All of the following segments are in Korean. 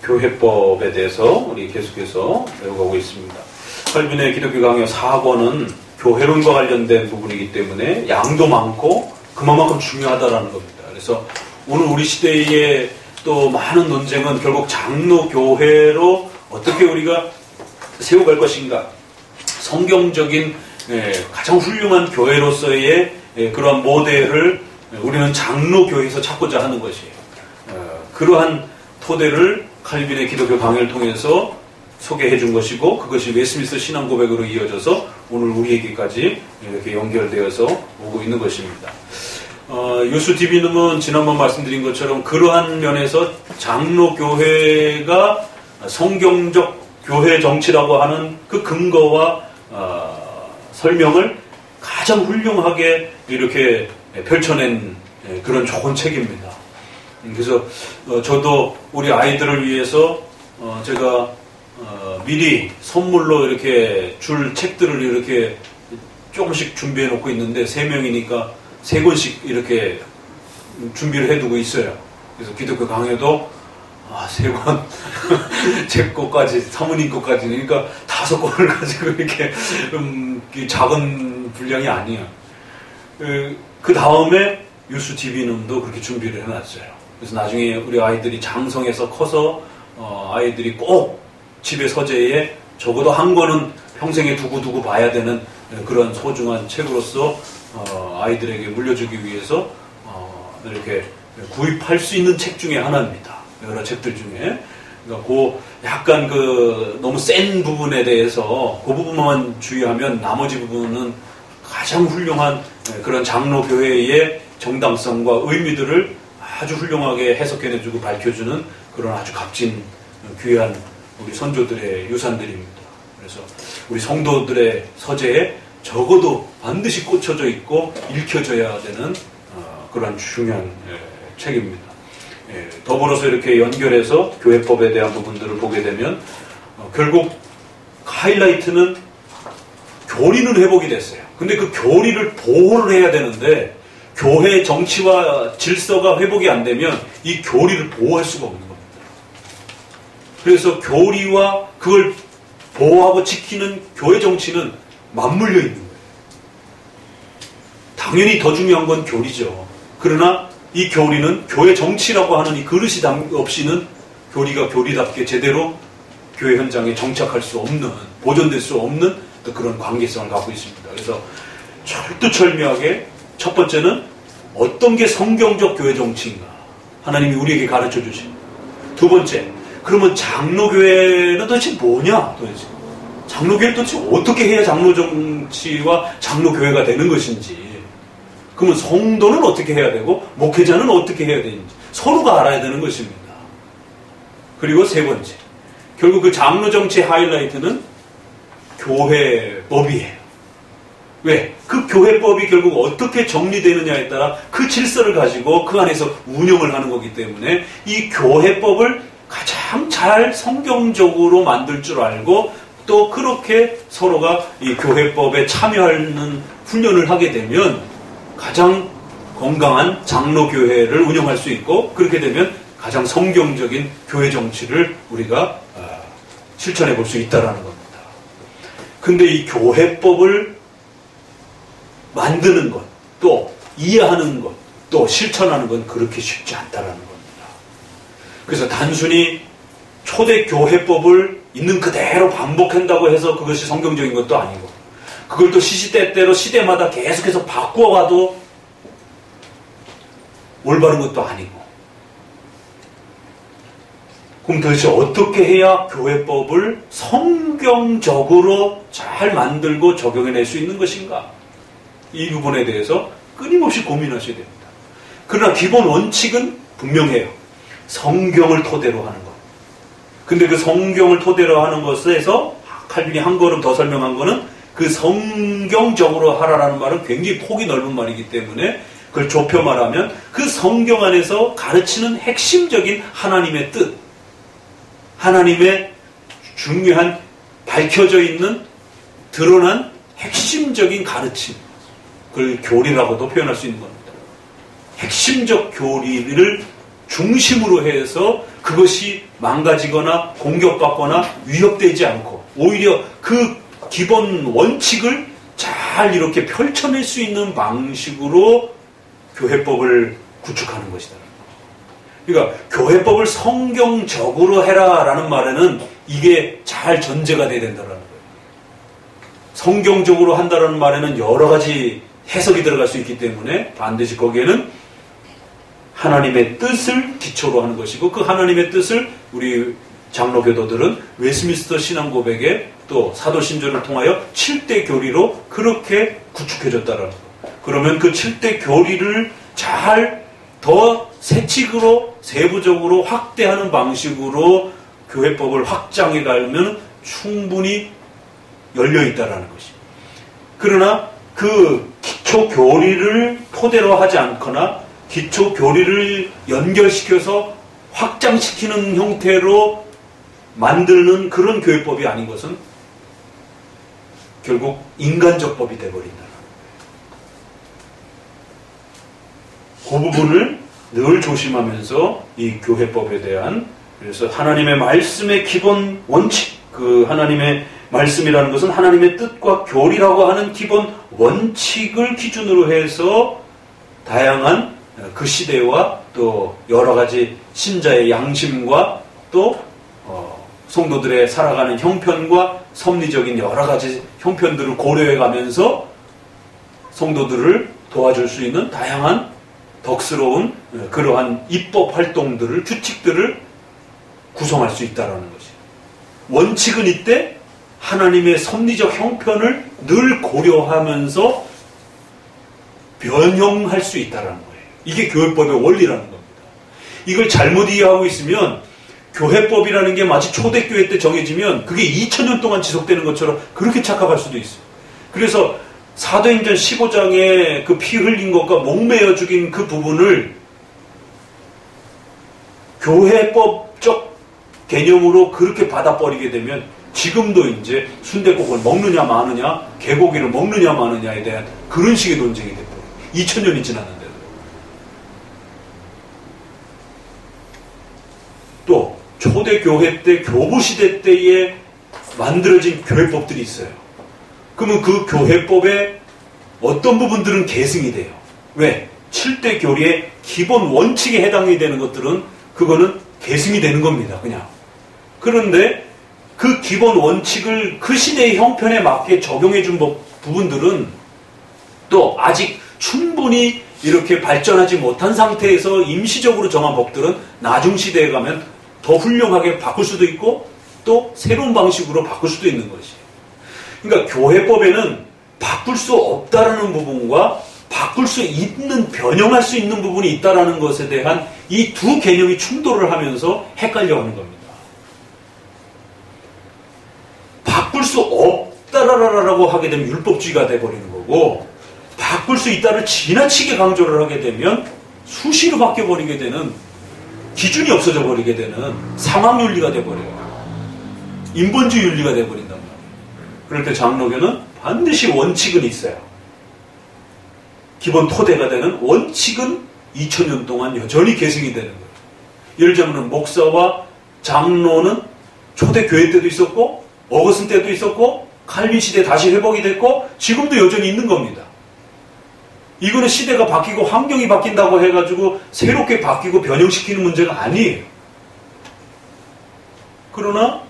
교회법에 대해서 우리 계속해서 배워가고 있습니다. 칼빈의 기독교 강요 4권은 교회론과 관련된 부분이기 때문에 양도 많고 그만큼 중요하다라는 겁니다. 그래서 오늘 우리 시대의 또 많은 논쟁은 결국 장로교회로 어떻게 우리가 세워갈 것인가, 성경적인 가장 훌륭한 교회로서의 그러한 모델을 우리는 장로교회에서 찾고자 하는 것이에요. 그러한 토대를 칼빈의 기독교 강해를 통해서 소개해 준 것이고, 그것이 웨스트민스터 신앙 고백으로 이어져서 오늘 우리에게까지 이렇게 연결되어서 오고 있는 것입니다. 유수 디비눔은 지난번 말씀드린 것처럼 그러한 면에서 장로교회가 성경적 교회 정치라고 하는 그 근거와 설명을 가장 훌륭하게 이렇게 펼쳐낸 그런 좋은 책입니다. 그래서 저도 우리 아이들을 위해서 제가 미리 선물로 이렇게 줄 책들을 이렇게 조금씩 준비해 놓고 있는데 3명이니까 3권씩 이렇게 준비를 해두고 있어요. 그래서 기독교 강해도 3권 제 것까지 사모님 것까지 그러니까 5권을 가지고 이렇게 작은 분량이 아니에요. 그 다음에 유수 디비눔도 그렇게 준비를 해놨어요. 그래서 나중에 우리 아이들이 장성해서 커서 아이들이 꼭 집의 서재에 적어도 한 권은 평생에 두고 봐야 되는 그런 소중한 책으로서 아이들에게 물려주기 위해서 이렇게 구입할 수 있는 책 중에 하나입니다. 여러 책들 중에. 그러니까 그 약간 너무 센 부분에 대해서 그 부분만 주의하면 나머지 부분은 가장 훌륭한 그런 장로교회의 정당성과 의미들을 아주 훌륭하게 해석해내주고 밝혀주는 그런 아주 값진 귀한 우리 선조들의 유산들입니다. 그래서 우리 성도들의 서재에 적어도 반드시 꽂혀져 있고 읽혀져야 되는 그런 중요한 책입니다. 더불어서 이렇게 연결해서 교회법에 대한 부분들을 보게 되면 결국 하이라이트는 교리는 회복이 됐어요. 근데 그 교리를 보호를 해야 되는데 교회 정치와 질서가 회복이 안 되면 이 교리를 보호할 수가 없는 겁니다. 그래서 교리와 그걸 보호하고 지키는 교회 정치는 맞물려 있는 거예요. 당연히 더 중요한 건 교리죠. 그러나 이 교리는 교회 정치라고 하는 이 그릇이 없이는 교리가 교리답게 제대로 교회 현장에 정착할 수 없는, 보존될 수 없는 그런 관계성을 갖고 있습니다. 그래서 철두철미하게 첫 번째는 어떤 게 성경적 교회 정치인가 하나님이 우리에게 가르쳐 주십니다. 두 번째, 그러면 장로교회는 도대체 뭐냐? 도대체 장로교회를 도대체 어떻게 해야 장로 정치와 장로교회가 되는 것인지, 그러면 성도는 어떻게 해야 되고 목회자는 어떻게 해야 되는지 서로가 알아야 되는 것입니다. 그리고 세 번째, 결국 그 장로 정치의 하이라이트는 교회법이에요. 왜? 그 교회법이 결국 어떻게 정리되느냐에 따라 그 질서를 가지고 그 안에서 운영을 하는 거기 때문에 이 교회법을 가장 잘 성경적으로 만들 줄 알고 또 그렇게 서로가 이 교회법에 참여하는 훈련을 하게 되면 가장 건강한 장로교회를 운영할 수 있고, 그렇게 되면 가장 성경적인 교회 정치를 우리가 실천해 볼 수 있다는 겁니다. 근데 이 교회법을 만드는 것, 또 이해하는 것, 또 실천하는 건 그렇게 쉽지 않다는 겁니다. 그래서 단순히 초대 교회법을 있는 그대로 반복한다고 해서 그것이 성경적인 것도 아니고, 그걸 또 시시때때로 시대마다 계속해서 바꾸어가도 올바른 것도 아니고, 그럼 도대체 어떻게 해야 교회법을 성경적으로 잘 만들고 적용해낼 수 있는 것인가? 이 부분에 대해서 끊임없이 고민하셔야 됩니다. 그러나 기본 원칙은 분명해요. 성경을 토대로 하는 것. 근데 그 성경을 토대로 하는 것에서 칼빈이 한 걸음 더 설명한 거는 그 성경적으로 하라라는 말은 굉장히 폭이 넓은 말이기 때문에 그걸 좁혀 말하면 그 성경 안에서 가르치는 핵심적인 하나님의 뜻, 하나님의 중요한 밝혀져 있는 드러난 핵심적인 가르침, 그걸 교리라고도 표현할 수 있는 겁니다. 핵심적 교리를 중심으로 해서 그것이 망가지거나 공격받거나 위협되지 않고 오히려 그 기본 원칙을 잘 이렇게 펼쳐낼 수 있는 방식으로 교회법을 구축하는 것이다. 그러니까 교회법을 성경적으로 해라라는 말에는 이게 잘 전제가 돼야 된다는 거예요. 성경적으로 한다는 말에는 여러 가지 해석이 들어갈 수 있기 때문에 반드시 거기에는 하나님의 뜻을 기초로 하는 것이고 그 하나님의 뜻을 우리 장로교도들은 웨스민스터 신앙고백에 또 사도신조를 통하여 7대 교리로 그렇게 구축해줬다는 거. 그러면 그 7대 교리를 잘 더 세칙으로 세부적으로 확대하는 방식으로 교회법을 확장해 가면 충분히 열려있다라는 것입니다. 그러나 그 기초 교리를 토대로 하지 않거나 기초 교리를 연결시켜서 확장시키는 형태로 만드는 그런 교회법이 아닌 것은 결국 인간적 법이 되어버린다. 그 부분을 늘 조심하면서 이 교회법에 대한 그래서 하나님의 말씀의 기본 원칙 그 하나님의 말씀이라는 것은 하나님의 뜻과 교리라고 하는 기본 원칙을 기준으로 해서 다양한 그 시대와 또 여러 가지 신자의 양심과 또 성도들의 살아가는 형편과 섭리적인 여러 가지 형편들을 고려해 가면서 성도들을 도와줄 수 있는 다양한 덕스러운 그러한 입법 활동들을 규칙들을 구성할 수 있다는 것이에요. 원칙은 이때 하나님의 섭리적 형편을 늘 고려하면서 변형할 수 있다는 거예요. 이게 교회법의 원리라는 겁니다. 이걸 잘못 이해하고 있으면 교회법이라는 게 마치 초대교회 때 정해지면 그게 2000년 동안 지속되는 것처럼 그렇게 착각할 수도 있어요. 그래서 사도행전 15장에 그 피 흘린 것과 목매어 죽인 그 부분을 교회법적 개념으로 그렇게 받아버리게 되면 지금도 이제 순댓국을 먹느냐 마느냐 개고기를 먹느냐 마느냐에 대한 그런 식의 논쟁이 됐고 2000년이 지났는데도 또 초대교회 때 교부시대 때에 만들어진 교회법들이 있어요. 그러면 그 교회법의 어떤 부분들은 계승이 돼요. 왜? 7대 교리의 기본 원칙에 해당이 되는 것들은 그거는 계승이 되는 겁니다. 그냥. 그런데 그 기본 원칙을 그 시대의 형편에 맞게 적용해 준 부분들은 또 아직 충분히 이렇게 발전하지 못한 상태에서 임시적으로 정한 법들은 나중 시대에 가면 더 훌륭하게 바꿀 수도 있고 또 새로운 방식으로 바꿀 수도 있는 것이에요. 그러니까 교회법에는 바꿀 수 없다라는 부분과 바꿀 수 있는, 변형할 수 있는 부분이 있다라는 것에 대한 이 두 개념이 충돌을 하면서 헷갈려하는 겁니다. 바꿀 수 없다라고 하게 되면 율법주의가 돼버리는 거고 바꿀 수 있다를 지나치게 강조를 하게 되면 수시로 바뀌어버리게 되는 기준이 없어져 버리게 되는 상황윤리가 돼버려요. 인본주의 윤리가 돼버린단 말이에요. 그럴 때 장로교는 반드시 원칙은 있어요. 기본 토대가 되는 원칙은 2000년 동안 여전히 계승이 되는 거예요. 예를 들자면 목사와 장로는 초대교회 때도 있었고 어거스틴 때도 있었고 칼빈 시대 다시 회복이 됐고 지금도 여전히 있는 겁니다. 이거는 시대가 바뀌고 환경이 바뀐다고 해가지고 새롭게 바뀌고 변형시키는 문제가 아니에요. 그러나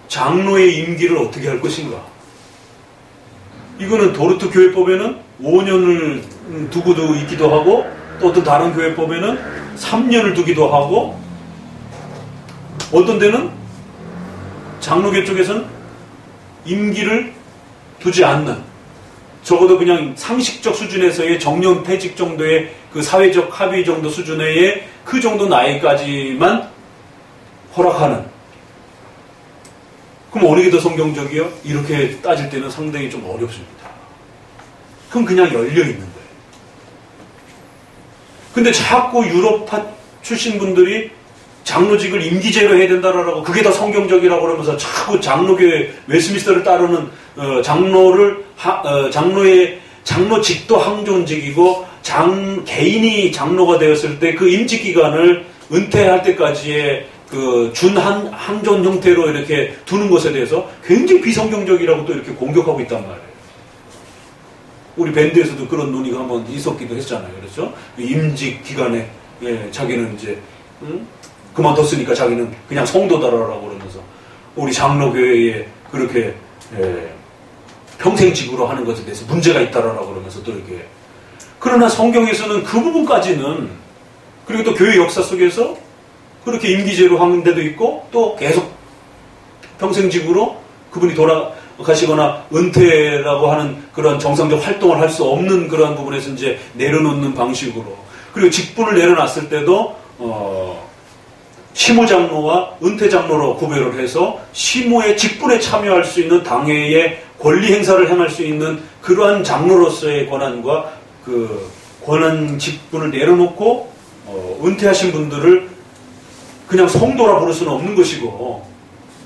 장로의 임기를 어떻게 할 것인가? 이거는 도르트 교회법에는 5년을 두고도 있기도 하고 또 어떤 다른 교회법에는 3년을 두기도 하고 어떤 데는 장로교 쪽에서는 임기를 두지 않는 적어도 그냥 상식적 수준에서의 정년 퇴직 정도의 그 사회적 합의 정도 수준의 그 정도 나이까지만 허락하는. 그럼 어느 게 더 성경적이요? 이렇게 따질 때는 상당히 좀 어렵습니다. 그럼 그냥 열려있는 거예요. 근데 자꾸 유럽파 출신 분들이 장로직을 임기제로 해야 된다라고 그게 더 성경적이라고 그러면서 자꾸 장로교회 웨스민스터를 따르는 장로의 장로직도 항존직이고 개인이 장로가 되었을 때 그 임직 기간을 은퇴할 때까지의 그 항존 형태로 이렇게 두는 것에 대해서 굉장히 비성경적이라고 또 이렇게 공격하고 있단 말이에요. 우리 밴드에서도 그런 논의가 한번 있었기도 했잖아요. 그렇죠? 임직 기간에 자기는 이제 그만뒀으니까 자기는 그냥 성도다라고 그러면서 우리 장로교회에 그렇게 평생직으로 하는 것에 대해서 문제가 있다라고 그러면서 또 이렇게. 그러나 성경에서는 그 부분까지는, 그리고 또 교회 역사 속에서 그렇게 임기제로 하는 데도 있고 또 계속 평생직으로 그분이 돌아가시거나 은퇴라고 하는 그런 정상적 활동을 할 수 없는 그런 부분에서 이제 내려놓는 방식으로, 그리고 직분을 내려놨을 때도 시무장로와 은퇴장로로 구별을 해서 시무의 직분에 참여할 수 있는 당회의 권리 행사를 행할 수 있는 그러한 장로로서의 권한과 그 권한 직분을 내려놓고 은퇴하신 분들을 그냥 성도라 부를 수는 없는 것이고,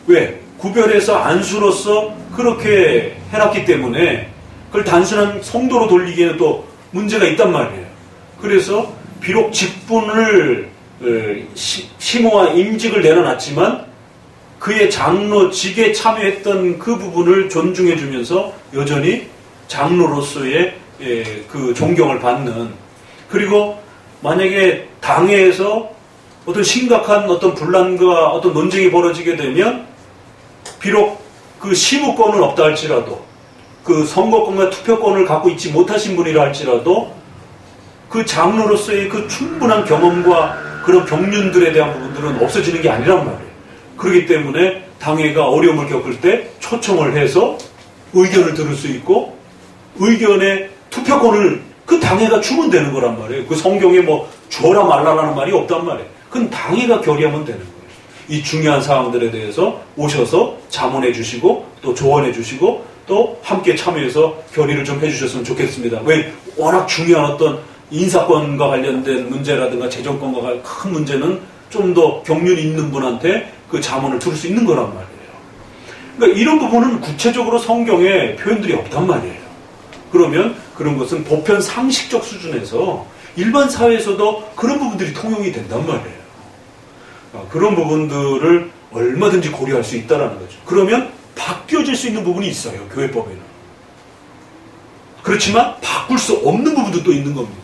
왜? 구별해서 안수로서 그렇게 해놨기 때문에 그걸 단순한 성도로 돌리기에는 또 문제가 있단 말이에요. 그래서 비록 직분을 시무와 임직을 내려놨지만 그의 장로직에 참여했던 그 부분을 존중해주면서 여전히 장로로서의 그 존경을 받는, 그리고 만약에 당회에서 어떤 심각한 어떤 분란과 어떤 논쟁이 벌어지게 되면 비록 그 시무권은 없다 할지라도, 그 선거권과 투표권을 갖고 있지 못하신 분이라 할지라도 그 장로로서의 그 충분한 경험과 그런 경륜들에 대한 부분들은 없어지는 게 아니란 말이에요. 그렇기 때문에 당회가 어려움을 겪을 때 초청을 해서 의견을 들을 수 있고, 의견의 투표권을 그 당회가 주면 되는 거란 말이에요. 그 성경에 뭐 주어라 말라라는 말이 없단 말이에요. 그건 당회가 결의하면 되는 거예요. 이 중요한 사항들에 대해서 오셔서 자문해 주시고 또 조언해 주시고 또 함께 참여해서 결의를 좀 해주셨으면 좋겠습니다. 왜? 워낙 중요한 어떤 인사권과 관련된 문제라든가 재정권과 큰 문제는 좀 더 경륜 있는 분한테 그 자문을 들을 수 있는 거란 말이에요. 그러니까 이런 부분은 구체적으로 성경에 표현들이 없단 말이에요. 그러면 그런 것은 보편 상식적 수준에서 일반 사회에서도 그런 부분들이 통용이 된단 말이에요. 그런 부분들을 얼마든지 고려할 수 있다는 거죠. 그러면 바뀌어질 수 있는 부분이 있어요. 교회법에는. 그렇지만 바꿀 수 없는 부분도 또 있는 겁니다.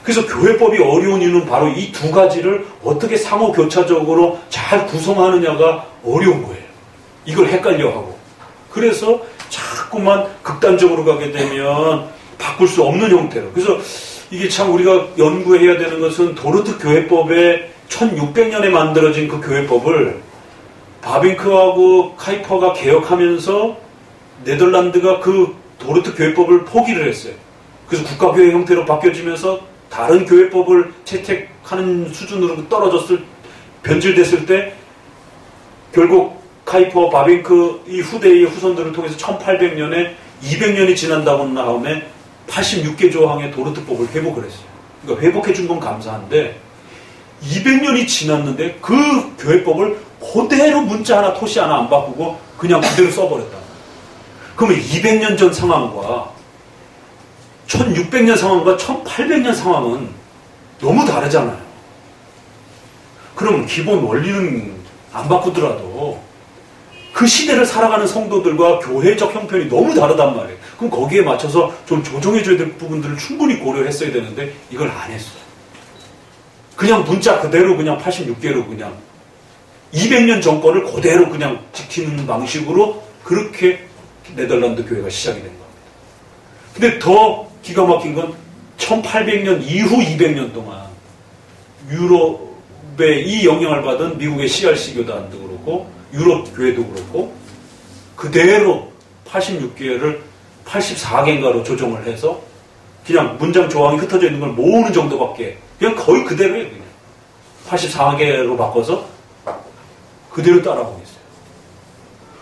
그래서 교회법이 어려운 이유는 바로 이 두 가지를 어떻게 상호교차적으로 잘 구성하느냐가 어려운 거예요. 이걸 헷갈려하고. 그래서 자꾸만 극단적으로 가게 되면 바꿀 수 없는 형태로. 그래서 이게 참 우리가 연구해야 되는 것은 도르트 교회법의 1600년에 만들어진 그 교회법을 바빙크하고 카이퍼가 개혁하면서 네덜란드가 그 도르트 교회법을 포기를 했어요. 그래서 국가교회 형태로 바뀌어지면서 다른 교회법을 채택하는 수준으로 변질됐을 때 결국 카이퍼, 바빙크 이 후대의 후손들을 통해서 1800년에 200년이 지난다고 다음에 86개 조항의 도르트법을 회복을 했어요. 그러니까 회복해 준 건 감사한데 200년이 지났는데 그 교회법을 그대로 문자 하나 토시 하나 안 바꾸고 그냥 그대로 써버렸다. 그러면 200년 전 상황과 1600년 상황과 1800년 상황은 너무 다르잖아요. 그러면 기본 원리는 안 바꾸더라도 그 시대를 살아가는 성도들과 교회적 형편이 너무 다르단 말이에요. 그럼 거기에 맞춰서 좀 조정해줘야 될 부분들을 충분히 고려했어야 되는데 이걸 안 했어요. 그냥 문자 그대로 그냥 86개로 그냥 200년 정권을 그대로 그냥 지키는 방식으로 그렇게 네덜란드 교회가 시작이 된 겁니다. 근데 더 기가 막힌 건 1800년 이후 200년 동안 유럽의 이 영향을 받은 미국의 CRC 교단도 그렇고 유럽 교회도 그렇고 그대로 86개를 84개인가로 조정을 해서 그냥 문장 조항이 흩어져 있는 걸 모으는 정도밖에 그냥 거의 그대로예요. 그냥 84개로 바꿔서 그대로 따라오고 있어요.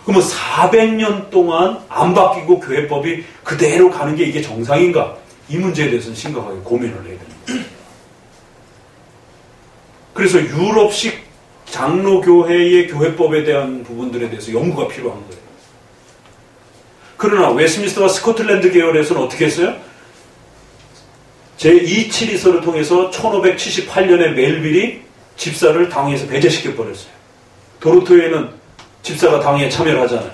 그러면 400년 동안 안 바뀌고 교회법이 그대로 가는 게 이게 정상인가? 이 문제에 대해서는 심각하게 고민을 해야 됩니다. 그래서 유럽식 장로교회의 교회법에 대한 부분들에 대해서 연구가 필요한 거예요. 그러나 웨스민스터와 스코틀랜드 계열에서는 어떻게 했어요? 제2 칠의서를 통해서 1578년에 멜빌이 집사를 당회에서 배제시켜 버렸어요. 도르토에는 집사가 당회에 참여를 하잖아요.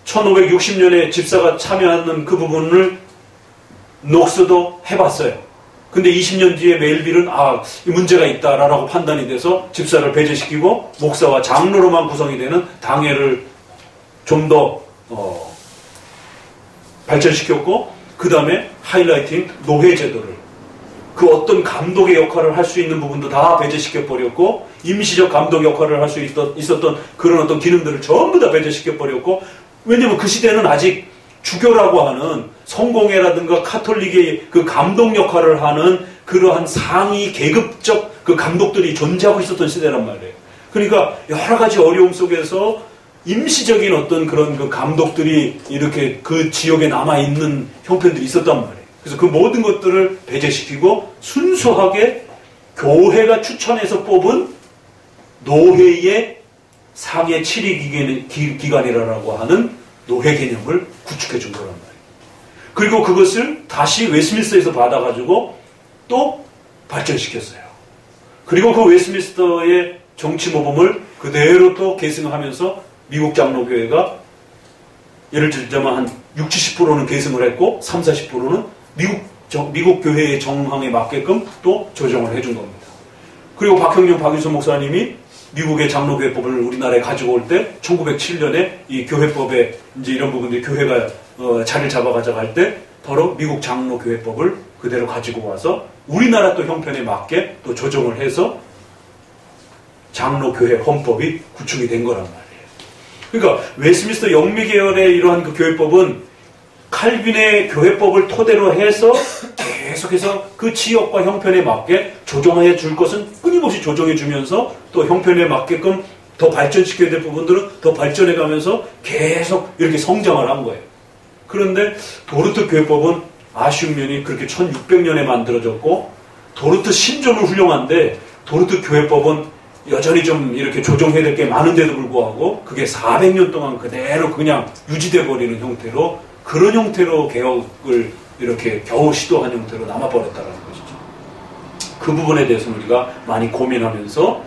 1560년에 집사가 참여하는 그 부분을 녹스도 해봤어요. 근데 20년 뒤에 멜빌은 이 문제가 있다라고 판단이 돼서 집사를 배제시키고 목사와 장로로만 구성이 되는 당회를 좀 더 발전시켰고, 그 다음에 하이라이팅 노회 제도를, 그 어떤 감독의 역할을 할 수 있는 부분도 다 배제시켜 버렸고, 임시적 감독 역할을 할 수 있었던 그런 어떤 기능들을 전부 다 배제시켜 버렸고, 왜냐면 그 시대는 아직 주교라고 하는 성공회라든가 카톨릭의 그 감독 역할을 하는 그러한 상위 계급적 그 감독들이 존재하고 있었던 시대란 말이에요. 그러니까 여러 가지 어려움 속에서 임시적인 어떤 그런 그 감독들이 이렇게 그 지역에 남아있는 형편들이 있었단 말이에요. 그래서 그 모든 것들을 배제시키고 순수하게 교회가 추천해서 뽑은 노회의 상해 7위 기관이라고 하는 노회 개념을 구축해 준 거란 말이에요. 그리고 그것을 다시 웨스민스터에서 받아가지고 또 발전시켰어요. 그리고 그 웨스민스터의 정치 모범을 그대로 또 계승하면서 미국 장로교회가 예를 들자면 한 60, 70%는 계승을 했고 30, 40%는 미국 교회의 정황에 맞게끔 또 조정을 해준 겁니다. 그리고 박형룡, 박윤선 목사님이 미국의 장로교회법을 우리나라에 가지고 올 때 1907년에 이 교회법에 이제 이런 부분들이 교회가 자리를 잡아가자고 할 때 바로 미국 장로교회법을 그대로 가지고 와서 우리나라 또 형편에 맞게 또 조정을 해서 장로교회 헌법이 구축이 된 거란 말이에요. 그러니까 웨스민스터 영미계열의 이러한 그 교회법은 칼빈의 교회법을 토대로 해서 계속해서 그 지역과 형편에 맞게 조정해 줄 것은 끊임없이 조정해 주면서 또 형편에 맞게끔 더 발전시켜야 될 부분들은 더 발전해 가면서 계속 이렇게 성장을 한 거예요. 그런데 도르트 교회법은 아쉬운 면이 그렇게 1600년에 만들어졌고, 도르트 신조는 훌륭한데 도르트 교회법은 여전히 좀 이렇게 조정해야 될 게 많은데도 불구하고 그게 400년 동안 그대로 그냥 유지돼 버리는 형태로, 그런 형태로 개혁을 이렇게 겨우 시도한 형태로 남아버렸다는 것이죠. 그 부분에 대해서는 우리가 많이 고민하면서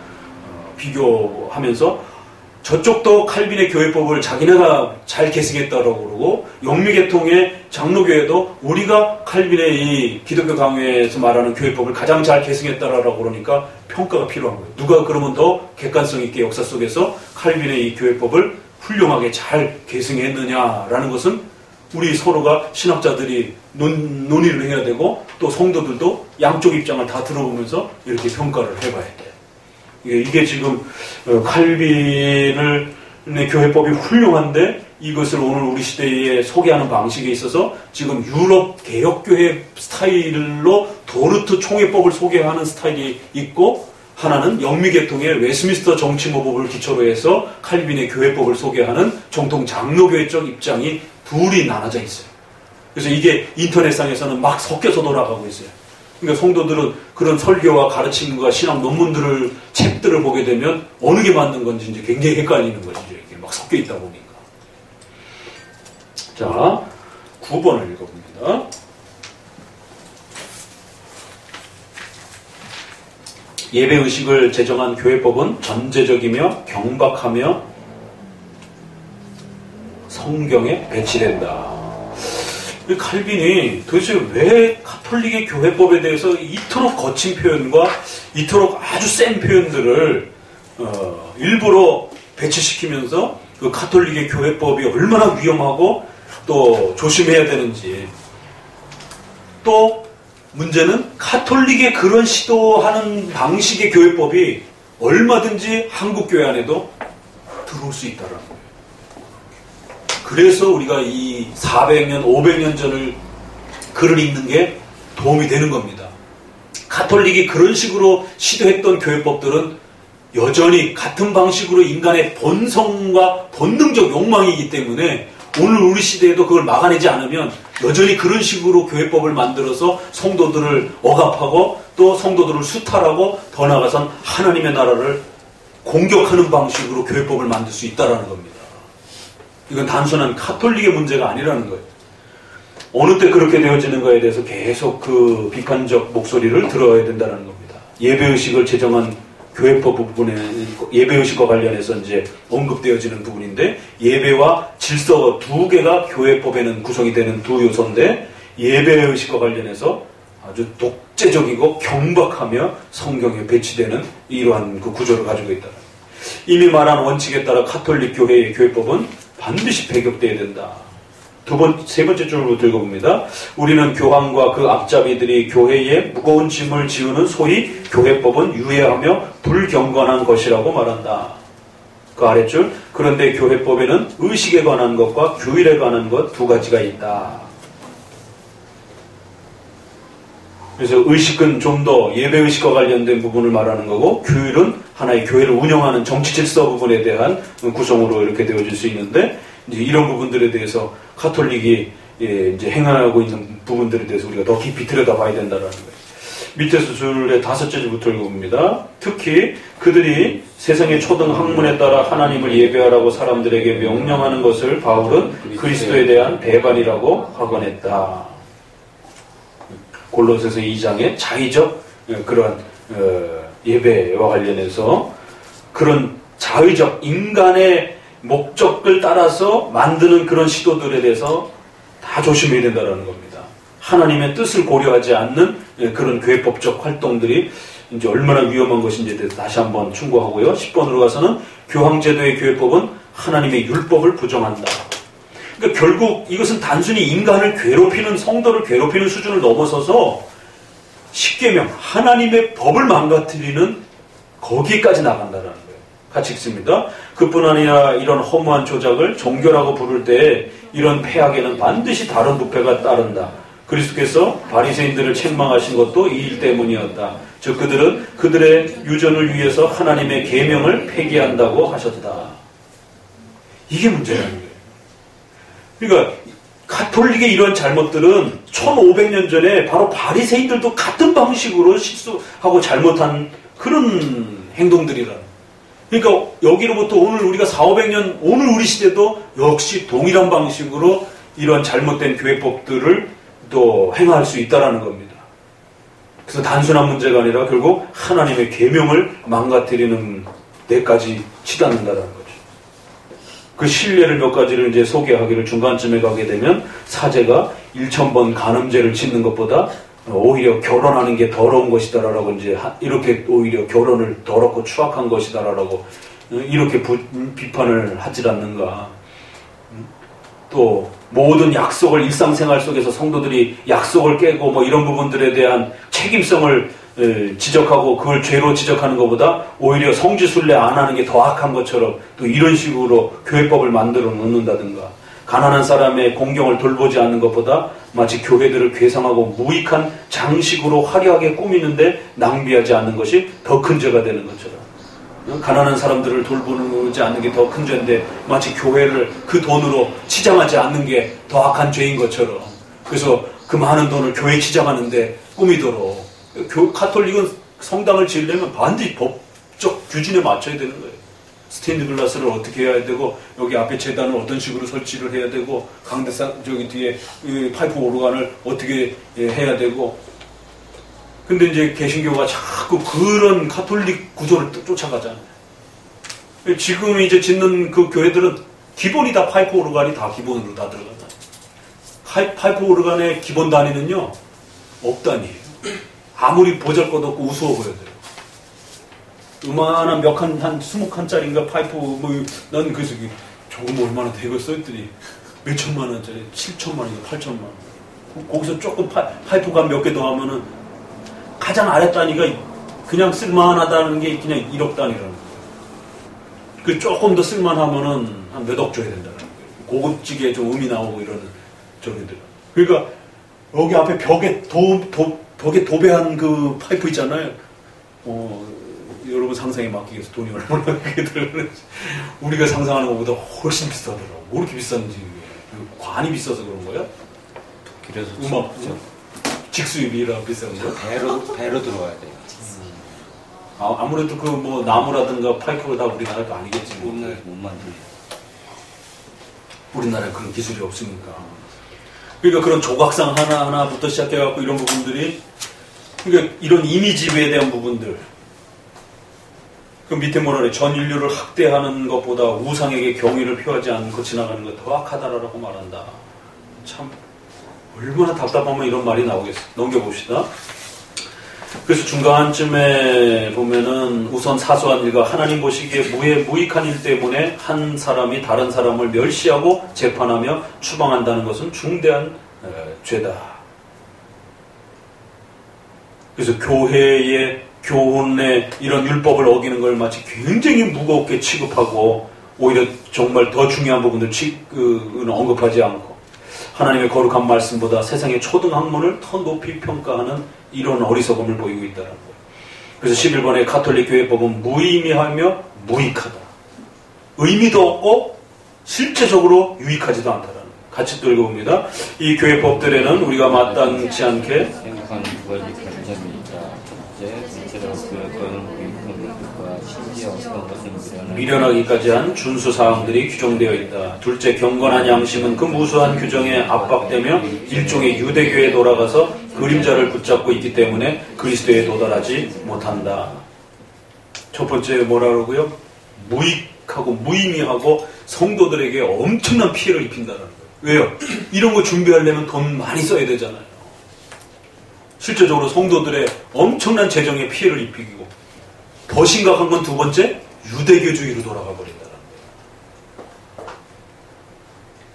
비교하면서 저쪽도 칼빈의 교회법을 자기네가 잘 계승했다고 그러고, 영미계통의 장로교회도 우리가 칼빈의 이 기독교 강요에서 말하는 교회법을 가장 잘 계승했다라고 그러니까 평가가 필요한 거예요. 누가 그러면 더 객관성 있게 역사 속에서 칼빈의 이 교회법을 훌륭하게 잘 계승했느냐라는 것은 우리 서로가 신학자들이 논의를 해야 되고, 또 성도들도 양쪽 입장을 다 들어보면서 이렇게 평가를 해봐야 돼요. 이게 지금 칼빈의 교회법이 훌륭한데 이것을 오늘 우리 시대에 소개하는 방식에 있어서 지금 유럽 개혁교회 스타일로 도르트 총회법을 소개하는 스타일이 있고, 하나는 영미계통의 웨스민스터 정치모법을 기초로 해서 칼빈의 교회법을 소개하는 정통 장로교회적 입장이 둘이 나눠져 있어요. 그래서 이게 인터넷상에서는 막 섞여서 돌아가고 있어요. 그러니까 성도들은 그런 설교와 가르침과 신학 논문들을, 책들을 보게 되면 어느 게 맞는 건지 이제 굉장히 헷갈리는 거죠. 이게 막 섞여 있다 보니까. 자, 9번을 읽어봅니다. 예배의식을 제정한 교회법은 전제적이며 경박하며 성경에 배치된다. 칼빈이 도대체 왜 카톨릭의 교회법에 대해서 이토록 거친 표현과 이토록 아주 센 표현들을 일부러 배치시키면서 그 카톨릭의 교회법이 얼마나 위험하고 또 조심해야 되는지, 또 문제는 카톨릭의 그런 시도하는 방식의 교회법이 얼마든지 한국 교회 안에도 들어올 수 있다라는 거예요. 그래서 우리가 이 400년, 500년 전을 글을 읽는 게 도움이 되는 겁니다. 카톨릭이 그런 식으로 시도했던 교회법들은 여전히 같은 방식으로 인간의 본성과 본능적 욕망이기 때문에 오늘 우리 시대에도 그걸 막아내지 않으면 여전히 그런 식으로 교회법을 만들어서 성도들을 억압하고 또 성도들을 수탈하고 더 나아가선 하나님의 나라를 공격하는 방식으로 교회법을 만들 수 있다는 겁니다. 이건 단순한 카톨릭의 문제가 아니라는 거예요. 어느 때 그렇게 되어지는 거에 대해서 계속 그 비판적 목소리를 들어야 된다는 겁니다. 예배의식을 제정한 교회법 부분에 예배의식과 관련해서 이제 언급되어지는 부분인데, 예배와 질서 두 개가 교회법에는 구성이 되는 두 요소인데, 예배의식과 관련해서 아주 독재적이고 경박하며 성경에 배치되는 이러한 그 구조를 가지고 있다. 이미 말한 원칙에 따라 가톨릭 교회의 교회법은 반드시 배격되어야 된다. 세 번째 줄부터 읽어봅니다. 우리는 교황과 그 앞잡이들이 교회에 무거운 짐을 지우는 소위 교회법은 유해하며 불경건한 것이라고 말한다. 그 아랫줄, 그런데 교회법에는 의식에 관한 것과 규율에 관한 것 두 가지가 있다. 그래서 의식은 좀 더 예배의식과 관련된 부분을 말하는 거고, 규율은 하나의 교회를 운영하는 정치 질서 부분에 대한 구성으로 이렇게 되어질 수 있는데, 이제 이런 부분들에 대해서 가톨릭이 이제 행하고 있는 부분들에 대해서 우리가 더 깊이 들여다봐야 된다는 거예요. 밑에서 줄의 5째 줄부터 읽어봅니다. 특히 그들이 세상의 초등 학문에 따라 하나님을 예배하라고 사람들에게 명령하는 것을 바울은 그리스도에 대한 배반이라고 확언했다. 골로새서 2장의 자의적 그런 예배와 관련해서 그런 자의적 인간의 목적을 따라서 만드는 그런 시도들에 대해서 다 조심해야 된다는 겁니다. 하나님의 뜻을 고려하지 않는 그런 교회법적 활동들이 이제 얼마나 위험한 것인지에 대해서 다시 한번 충고하고요. 10번으로 가서는 교황제도의 교회법은 하나님의 율법을 부정한다. 그러니까 결국 이것은 단순히 인간을 괴롭히는, 성도를 괴롭히는 수준을 넘어서서 십계명, 하나님의 법을 망가뜨리는 거기까지 나간다는 거예요. 같이 읽습니다. 그뿐 아니라 이런 허무한 조작을 종교라고 부를 때 이런 폐악에는 반드시 다른 부패가 따른다. 그리스도께서 바리새인들을 책망하신 것도 이 일 때문이었다. 즉 그들은 그들의 유전을 위해서 하나님의 계명을 폐기한다고 하셨다. 이게 문제라는 거예요. 그러니까 가톨릭의 이런 잘못들은 1500년 전에 바로 바리새인들도 같은 방식으로 실수하고 잘못한 그런 행동들이라는. 그러니까 여기로부터 오늘 우리가 400~500년, 오늘 우리 시대도 역시 동일한 방식으로 이런 잘못된 교회법들을 또 행할 수 있다라는 겁니다. 그래서 단순한 문제가 아니라 결국 하나님의 계명을 망가뜨리는 데까지 치닫는다라는 거죠. 그 신뢰를 몇 가지를 이제 소개하기를 중간쯤에 가게 되면, 사제가 1000번 간음죄를 짓는 것보다 오히려 결혼하는 게 더러운 것이다라고 이제 이렇게 오히려 결혼을 더럽고 추악한 것이다라고 이렇게 비판을 하질 않는가. 또 모든 약속을 일상생활 속에서 성도들이 약속을 깨고 뭐 이런 부분들에 대한 책임성을 지적하고 그걸 죄로 지적하는 것보다 오히려 성지순례 안 하는 게 더 악한 것처럼 또 이런 식으로 교회법을 만들어 놓는다든가, 가난한 사람의 공경을 돌보지 않는 것보다 마치 교회들을 괴상하고 무익한 장식으로 화려하게 꾸미는데 낭비하지 않는 것이 더 큰 죄가 되는 것처럼, 가난한 사람들을 돌보지 않는 게 더 큰 죄인데 마치 교회를 그 돈으로 치장하지 않는 게 더 악한 죄인 것처럼, 그래서 그 많은 돈을 교회에 치장하는데 꾸미도록, 가톨릭은 성당을 지으려면 반드시 법적 규준에 맞춰야 되는 거예요. 스테인드 글라스를 어떻게 해야 되고, 여기 앞에 재단을 어떤 식으로 설치를 해야 되고, 강대상 저기 뒤에 파이프 오르간을 어떻게 해야 되고. 근데 이제 개신교가 자꾸 그런 가톨릭 구조를 쫓아가잖아요. 지금 이제 짓는 그 교회들은 기본이 다 파이프 오르간이 다 기본으로 다 들어간다. 파이프 오르간의 기본 단위는요, 억 단위예요. 아무리 보잘것없고 우스워 보여요. 요만한 몇 칸, 한 20칸짜리인가 파이프, 난 그래서 저거 얼마나 되겠어 했더니 몇천만 원짜리, 7천만 원인가 8천만 원. 거기서 조금 파이프가 몇 개 더 하면은 가장 아래 단위가 그냥 쓸만하다는 게 그냥 1억 단위라는 거예요. 그 조금 더 쓸만하면은 한 몇 억 줘야 된다는 거예요. 고급지게 좀 음이 나오고 이러는 저기들. 그러니까 여기 앞에 벽에 벽에 도배한 그 파이프 있잖아요. 여러분 상상에 맡기겠어. 돈이 얼마나 그게 들어가는지. 우리가 상상하는 것보다 훨씬 비싸더라고. 뭐 이렇게 비싼지. 관이 비싸서 그런 거야? 그래서 음악 직수입이라 비싼 거? 배로 들어와야 돼요. 아무래도 그 뭐 나무라든가 파이프가 다 우리나라 거 아니겠지. 못 만들죠. 우리나라에 그런 기술이 없으니까. 그러니까 그런 조각상 하나하나부터 시작해갖고 이런 부분들이 그러니까 이런 이미지에 대한 부분들, 그 밑에 뭐라 그래, 전 인류를 학대하는 것보다 우상에게 경의를 표하지 않고 지나가는 것 더 악하다라고 말한다. 참 얼마나 답답하면 이런 말이 나오겠어. 넘겨봅시다. 그래서 중간쯤에 보면은 우선 사소한 일과 하나님 보시기에 무익한 일 때문에 한 사람이 다른 사람을 멸시하고 재판하며 추방한다는 것은 중대한 죄다. 그래서 교회의 교훈의 이런 율법을 어기는 걸 마치 굉장히 무겁게 취급하고 오히려 정말 더 중요한 부분들 언급하지 않고 하나님의 거룩한 말씀보다 세상의 초등학문을 더 높이 평가하는 이런 어리석음을 보이고 있다는 거예요. 그래서 11번의 가톨릭 교회법은 무의미하며 무익하다. 의미도 없고 실제적으로 유익하지도 않다라는 거예요. 같이 또 읽어봅니다. 이 교회법들에는 우리가 마땅치 않게 생각하는 두 가지 관점이 있다. 첫째, 전체로 교회법은 우리 심지어 어떤 것은 미련하기까지 한 준수사항들이 규정되어 있다. 둘째, 경건한 양심은 그 무수한 규정에 압박되며 일종의 유대교에 돌아가서 그림자를 붙잡고 있기 때문에 그리스도에 도달하지 못한다. 첫 번째 뭐라고요? 무익하고 무의미하고 성도들에게 엄청난 피해를 입힌다는 거예요. 왜요? 이런 거 준비하려면 돈 많이 써야 되잖아요. 실제적으로 성도들의 엄청난 재정에 피해를 입히고 더 심각한 건 두 번째, 유대교주의로 돌아가 버린다는 거예요.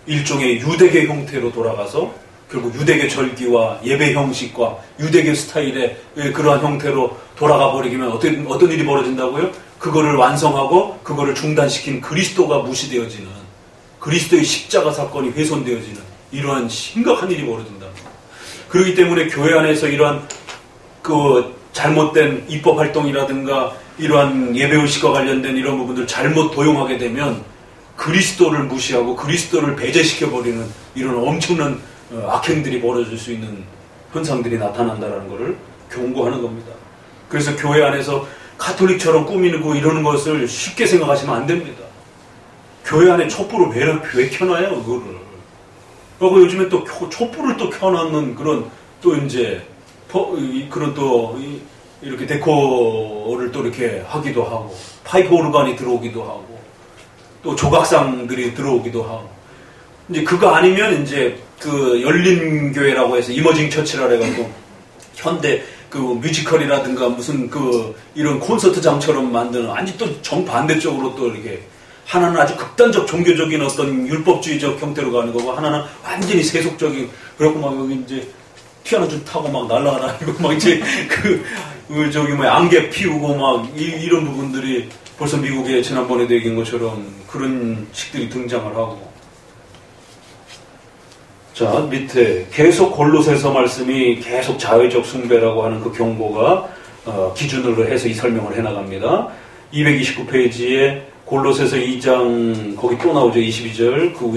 일종의 유대교 형태로 돌아가서 결국 유대교 절기와 예배 형식과 유대교 스타일의 그러한 형태로 돌아가 버리면 어떤 일이 벌어진다고요? 그거를 완성하고 그거를 중단시킨 그리스도가 무시되어지는, 그리스도의 십자가 사건이 훼손되어지는 이러한 심각한 일이 벌어진다. 그렇기 때문에 교회 안에서 이러한 잘못된 입법 활동이라든가 이러한 예배의식과 관련된 이런 부분들 잘못 도용하게 되면 그리스도를 무시하고 그리스도를 배제시켜버리는 이런 엄청난 악행들이 벌어질 수 있는 현상들이 나타난다는 것을 경고하는 겁니다. 그래서 교회 안에서 가톨릭처럼 꾸미고 이러는 것을 쉽게 생각하시면 안 됩니다. 교회 안에 촛불을 왜 켜놔요, 그거를. 그리고 요즘에 또 촛불을 또 켜놓는 그런 또 이제 그런 또 이렇게 데코를 또 이렇게 하기도 하고 파이프 오르간이 들어오기도 하고 또 조각상들이 들어오기도 하고 이제 그거 아니면 이제 그 열린 교회라고 해서 이머징 처치라 해가지고 현대 그 뮤지컬이라든가 무슨 이런 콘서트장처럼 만드는 완전 또 정반대쪽으로 또 이렇게 하나는 아주 극단적 종교적인 어떤 율법주의적 형태로 가는 거고 하나는 완전히 세속적인 그렇고 막 여기 이제 피아노 좀 타고 막 날아다니고 막 이제 안개 피우고 막 이런 부분들이 벌써 미국에 지난번에도 얘기한 것처럼 그런 식들이 등장을 하고 자 밑에 계속 골로새서 말씀이 계속 자의적 숭배라고 하는 그 경고가 기준으로 해서 이 설명을 해나갑니다. 229페이지에 골로새서 2장 거기 또 나오죠. 22절 그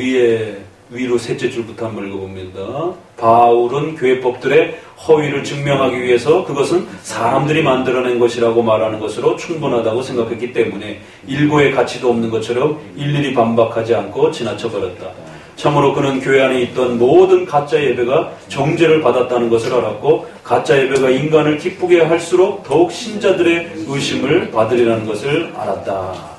위로 셋째 줄부터 한번 읽어봅니다. 바울은 교회법들의 허위를 증명하기 위해서 그것은 사람들이 만들어낸 것이라고 말하는 것으로 충분하다고 생각했기 때문에 일고의 가치도 없는 것처럼 일일이 반박하지 않고 지나쳐버렸다. 참으로 그는 교회 안에 있던 모든 가짜 예배가 정죄를 받았다는 것을 알았고 가짜 예배가 인간을 기쁘게 할수록 더욱 신자들의 의심을 받으리라는 것을 알았다.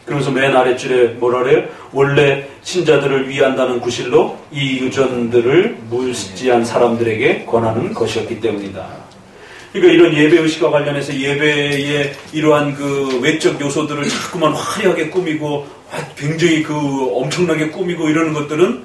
그러면서 맨 아랫줄에 뭐라 그래요? 원래 신자들을 위한다는 구실로 이 유전들을 무지한 사람들에게 권하는 것이었기 때문이다. 그러니까 이런 예배의식과 관련해서 예배의 이러한 그 외적 요소들을 자꾸만 화려하게 꾸미고 굉장히 엄청나게 꾸미고 이러는 것들은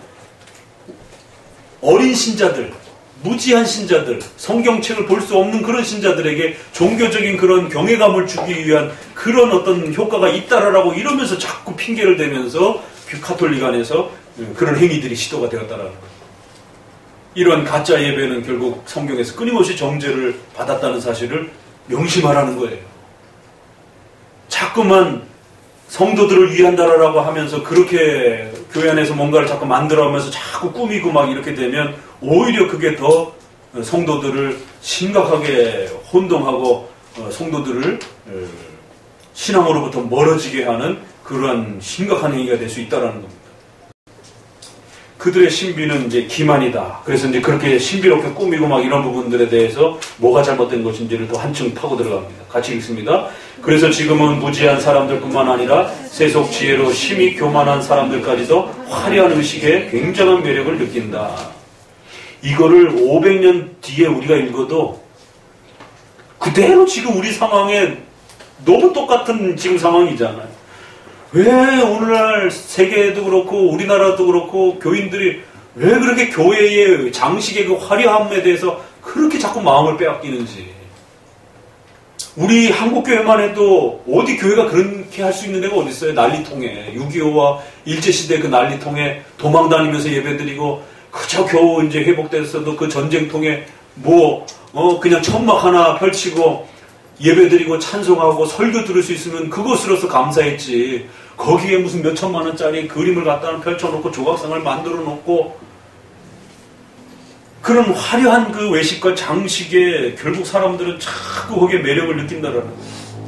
어린 신자들, 무지한 신자들, 성경책을 볼 수 없는 그런 신자들에게 종교적인 그런 경외감을 주기 위한 그런 어떤 효과가 있다라고 이러면서 자꾸 핑계를 대면서 가톨릭 안에서 그런 행위들이 시도가 되었다라는 거예요. 이런 가짜 예배는 결국 성경에서 끊임없이 정죄를 받았다는 사실을 명심하라는 거예요. 자꾸만 성도들을 위한다라고 하면서 그렇게 교회 안에서 뭔가를 자꾸 만들어가면서 자꾸 꾸미고 막 이렇게 되면 오히려 그게 더 성도들을 심각하게 혼동하고 성도들을 신앙으로부터 멀어지게 하는 그러한 심각한 행위가 될 수 있다는 겁니다. 그들의 신비는 이제 기만이다. 그래서 이제 그렇게 신비롭게 꾸미고 막 이런 부분들에 대해서 뭐가 잘못된 것인지를 또 한층 파고 들어갑니다. 같이 읽습니다. 그래서 지금은 무지한 사람들뿐만 아니라 세속 지혜로 심히 교만한 사람들까지도 화려한 의식에 굉장한 매력을 느낀다. 이거를 500년 뒤에 우리가 읽어도 그대로 지금 우리 상황에 너무 똑같은 지금 상황이잖아요. 왜 오늘날 세계도 그렇고 우리나라도 그렇고 교인들이 왜 그렇게 교회의 장식의 그 화려함에 대해서 그렇게 자꾸 마음을 빼앗기는지. 우리 한국교회만 해도 어디 교회가 그렇게 할 수 있는 데가 어디 있어요? 난리통에 6.25와 일제시대 그 난리통에 도망다니면서 예배드리고 그저 겨우 이제 회복됐어도 그 전쟁통에 그냥 천막 하나 펼치고 예배드리고 찬송하고 설교 들을 수 있으면 그것으로서 감사했지. 거기에 무슨 몇 천만 원짜리 그림을 갖다 펼쳐놓고 조각상을 만들어 놓고 그런 화려한 그 외식과 장식에 결국 사람들은 자꾸 거기에 매력을 느낀다라는 거예요.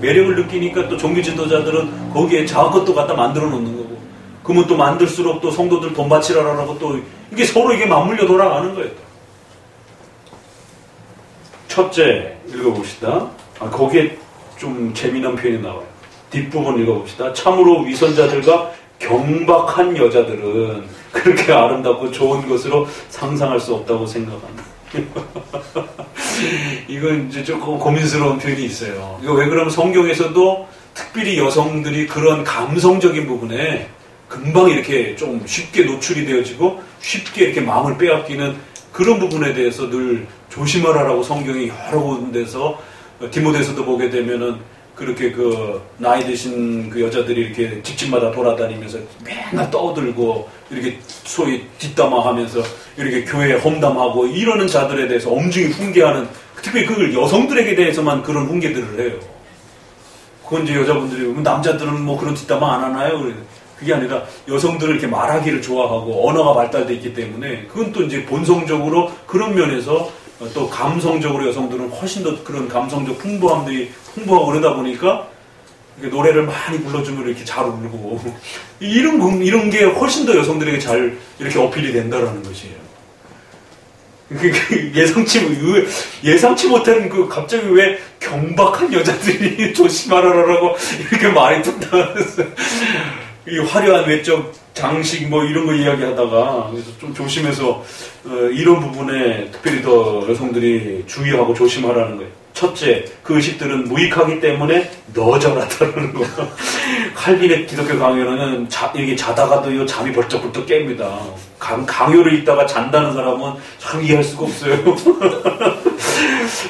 매력을 느끼니까 또 종교 지도자들은 거기에 자것도 갖다 만들어 놓는 거고, 그러면 또 만들수록 또 성도들 돈 바치라라고 또 이게 서로 이게 맞물려 돌아가는 거예요. 첫째 읽어봅시다. 거기에 좀 재미난 표현이 나와요. 뒷부분 읽어봅시다. 참으로 위선자들과 경박한 여자들은 그렇게 아름답고 좋은 것으로 상상할 수 없다고 생각한다. 이건 이제 조금 고민스러운 표현이 있어요. 이거 왜 그러면 성경에서도 특별히 여성들이 그런 감성적인 부분에 금방 이렇게 좀 쉽게 노출이 되어지고 쉽게 이렇게 마음을 빼앗기는 그런 부분에 대해서 늘 조심하라라고 성경이 여러 군데서 디모데서도 보게 되면은 그렇게 그 나이 드신 그 여자들이 이렇게 집집마다 돌아다니면서 맨날 떠들고 이렇게 소위 뒷담화하면서 이렇게 교회에 험담하고 이러는 자들에 대해서 엄중히 훈계하는, 특별히 그걸 여성들에게 대해서만 그런 훈계들을 해요. 그건 이제 여자분들이 남자들은 뭐 그런 뒷담화 안 하나요? 그게 아니라 여성들을 이렇게 말하기를 좋아하고 언어가 발달돼 있기 때문에 그건 또 이제 본성적으로 그런 면에서 또 감성적으로 여성들은 훨씬 더 그런 감성적 풍부함들이 풍부하고 그러다 보니까 노래를 많이 불러주면 이렇게 잘 울고 이런 게 훨씬 더 여성들에게 잘 이렇게 어필이 된다라는 것이에요. 예상치 못한 그 갑자기 왜 경박한 여자들이 조심하라라고 이렇게 말이 뚝 나왔어요. 이 화려한 외적 장식 뭐 이런 거 이야기하다가 그래서 좀 조심해서 이런 부분에 특별히 더 여성들이 주의하고 조심하라는 거예요. 첫째, 그 의식들은 무익하기 때문에 너절하다는 거. 칼빈의 기독교 강요는 이게 자다가도 잠이 벌쩍벌쩍 깹니다. 강요를 읽다가 잔다는 사람은 참 이해할 수가 없어요.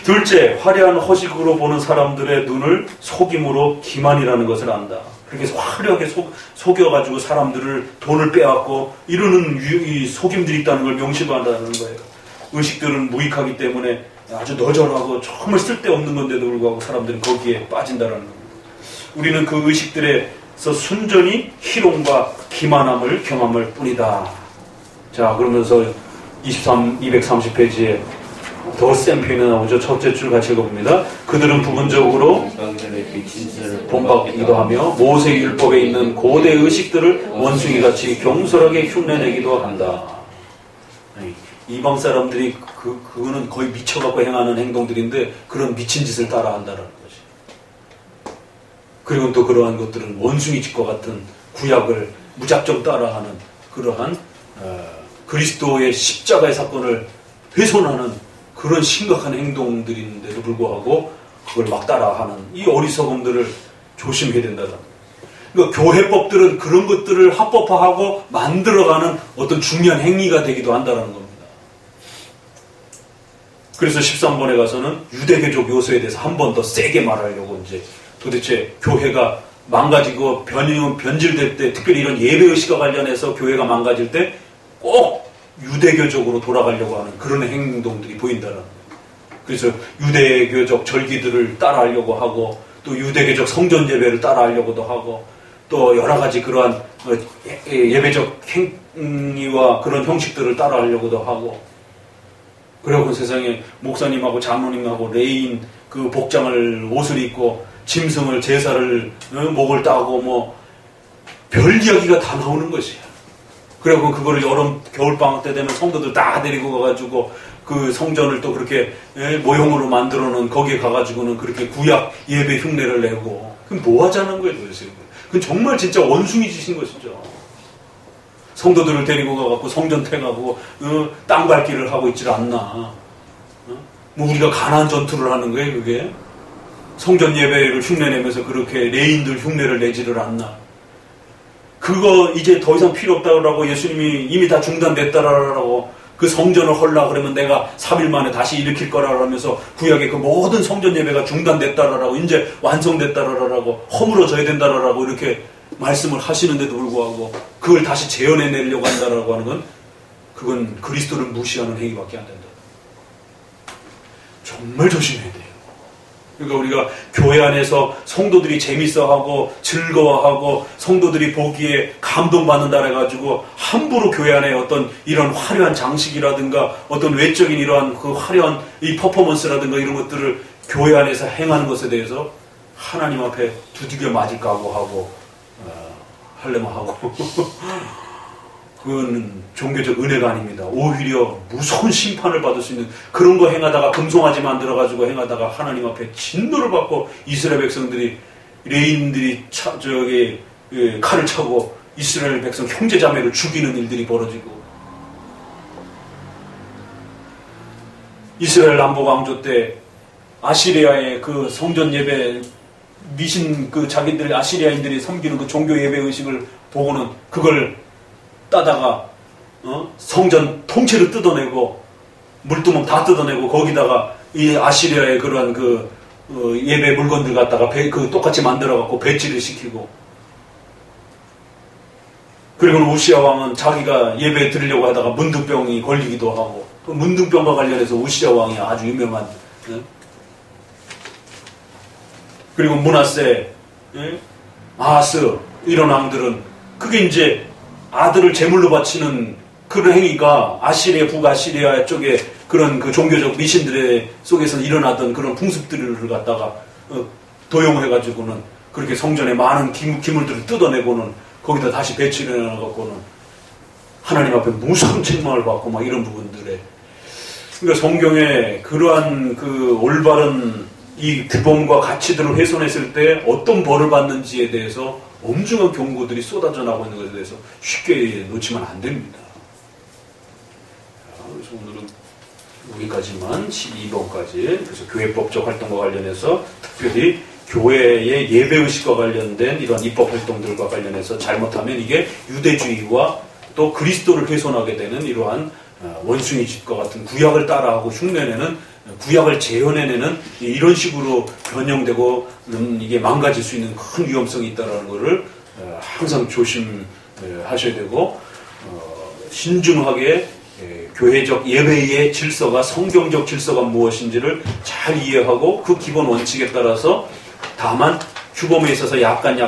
둘째, 화려한 허식으로 보는 사람들의 눈을 속임으로 기만이라는 것을 안다. 그렇게 화려하게 속여가지고 사람들을 돈을 빼앗고 이러는 이 속임들이 있다는 걸 명심한다는 거예요. 의식들은 무익하기 때문에 아주 너절하고 정말 쓸데없는 건데도 불구하고 사람들은 거기에 빠진다는 겁니다. 우리는 그 의식들에서 순전히 희롱과 기만함을 경험할 뿐이다. 자, 그러면서 230페이지에 더 센 표현이 나오죠. 첫째 줄 같이 읽어봅니다. 그들은 부분적으로 본받기도 하며 모세의 율법에 있는 고대 의식들을 원숭이같이 경솔하게 흉내내기도 한다. 이방 사람들이 그거는 거의 미쳐갖고 행하는 행동들인데 그런 미친 짓을 따라한다는 것이. 그리고 또 그러한 것들은 원숭이 짓과 같은 구약을 무작정 따라하는 그러한 그리스도의 십자가의 사건을 훼손하는 그런 심각한 행동들인데도 불구하고 그걸 막 따라하는 이 어리석음들을 조심해야 된다는 거예요. 그러니까 교회법들은 그런 것들을 합법화하고 만들어가는 어떤 중요한 행위가 되기도 한다는 겁니다. 그래서 13번에 가서는 유대교적 요소에 대해서 한 번 더 세게 말하려고 이제 도대체 교회가 망가지고 변질될 때, 특별히 이런 예배의식과 관련해서 교회가 망가질 때 꼭 유대교적으로 돌아가려고 하는 그런 행동들이 보인다는 거예요. 그래서 유대교적 절기들을 따라하려고 하고 또 유대교적 성전 예배를 따라하려고도 하고 또 여러 가지 그러한 예배적 행위와 그런 형식들을 따라하려고도 하고, 그리고 세상에 목사님하고 장로님하고 레인 그 복장을 옷을 입고 짐승을 제사를 목을 따고 뭐 별 이야기가 다 나오는 것이야. 그리고 그거를 여름 겨울방학 때 되면 성도들 다 데리고 가가지고 그 성전을 또 그렇게 모형으로 만들어 놓은 거기에 가가지고는 그렇게 구약 예배 흉내를 내고 그럼 뭐 하자는 거예요 도대체. 그건 정말 진짜 원숭이 짓인 것이죠. 성도들을 데리고 가갖고 성전 태가고 땅 밟기를 하고 있질 않나. 뭐 우리가 가난 전투를 하는 거예요 그게. 성전 예배를 흉내내면서 그렇게 레인들 흉내를 내지를 않나. 그거 이제 더 이상 필요 없다고 예수님이 이미 다 중단됐다라고 그 성전을 헐라 그러면 내가 3일 만에 다시 일으킬 거라고 하면서 구약의 그 모든 성전 예배가 중단됐다라고 이제 완성됐다라고 허물어져야 된다라고 이렇게 말씀을 하시는데도 불구하고 그걸 다시 재현해내려고 한다라고 하는 건 그건 그리스도를 무시하는 행위밖에 안 된다. 정말 조심해야 돼요. 그러니까 우리가 교회 안에서 성도들이 재밌어하고 즐거워하고 성도들이 보기에 감동받는다 해가지고 함부로 교회 안에 어떤 이런 화려한 장식이라든가 어떤 외적인 이러한 그 화려한 이 퍼포먼스라든가 이런 것들을 교회 안에서 행하는 것에 대해서 하나님 앞에 두들겨 맞을 각오하고 하려면 하고 그건 종교적 은혜가 아닙니다. 오히려 무서운 심판을 받을 수 있는 그런 거 행하다가 금송아지 만들어가지고 행하다가 하나님 앞에 진노를 받고 이스라엘 백성들이 레인들이 칼을 차고 이스라엘 백성 형제자매를 죽이는 일들이 벌어지고 이스라엘 남부 왕조 때 아시리아의 그 성전 예배 미신 그 자기들 아시리아인들이 섬기는 그 종교 예배 의식을 보고는 그걸 따다가 성전 통째로 뜯어내고 물두멍 다 뜯어내고 거기다가 이 아시리아의 그러한 그 예배 물건들 갖다가 그 똑같이 만들어 갖고 배치를 시키고 그리고는 우시야 왕은 자기가 예배 드리려고 하다가 문둥병이 걸리기도 하고 그 문둥병과 관련해서 우시야 왕이 아주 유명한 그리고 므낫세, 아하스 이런 왕들은 그게 이제 아들을 제물로 바치는 그런 행위가 아시리아 북아시리아 쪽에 그런 그 종교적 미신들의 속에서 일어나던 그런 풍습들을 갖다가 도용해가지고는 그렇게 성전에 많은 기물들을 뜯어내고는 거기다 다시 배치를 해놔갖고는 하나님 앞에 무서운 책망을 받고 막 이런 부분들에 그러니까 성경에 그러한 그 올바른 이 규범과 가치들을 훼손했을 때 어떤 벌을 받는지에 대해서 엄중한 경고들이 쏟아져 나오고 있는 것에 대해서 쉽게 놓치면 안 됩니다. 그래서 오늘은 여기까지만 12번까지 그래서 교회법적 활동과 관련해서 특별히 교회의 예배의식과 관련된 이런 입법 활동들과 관련해서 잘못하면 이게 유대주의와 또 그리스도를 훼손하게 되는 이러한 원숭이 짓과 같은 구약을 따라하고 흉내내는 구약을 재현해내는 이런 식으로 변형되고 이게 망가질 수 있는 큰 위험성이 있다는 것을 항상 조심하셔야 되고 신중하게 교회적 예배의 질서가 성경적 질서가 무엇인지를 잘 이해하고 그 기본 원칙에 따라서 다만 규범에 있어서 약간